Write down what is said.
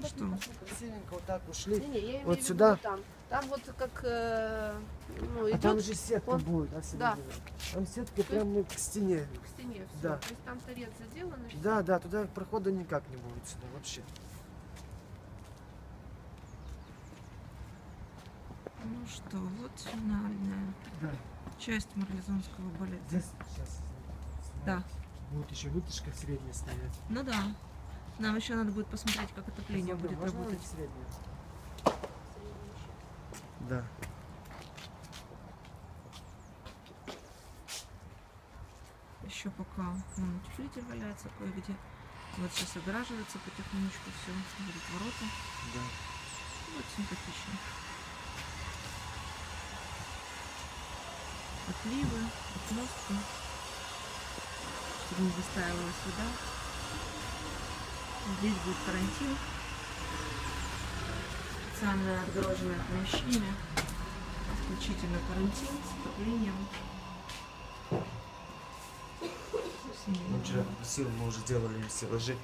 что? Красивенько вот так ушли. Не, я имею Вот в виду сюда. там. Там вот как, ну, А идет там же сетка он- будет, да. Там сетка прямо к стене. к стене все. Да. То есть там торец заделан и всё. Да, да, туда прохода никак не будет сюда вообще. Ну что, вот финальная Да. часть Марлезонского балета. Здесь сейчас Да. будет еще вытяжка средняя стоять. Ну да. Нам еще надо будет посмотреть, как отопление Посмотрим, будет можно работать. средняя? Да. Еще пока вон утеплитель валяется кое-где. Вот сейчас огораживается потихонечку все. Будут ворота. Да. Вот симпатично. Отливы, отмостки. Чтобы не застаивалась вода. Здесь будет карантин. Специально отгороженное помещение. Исключительно карантин с отоплением. Мы вчера сил мы уже делали стеллажи.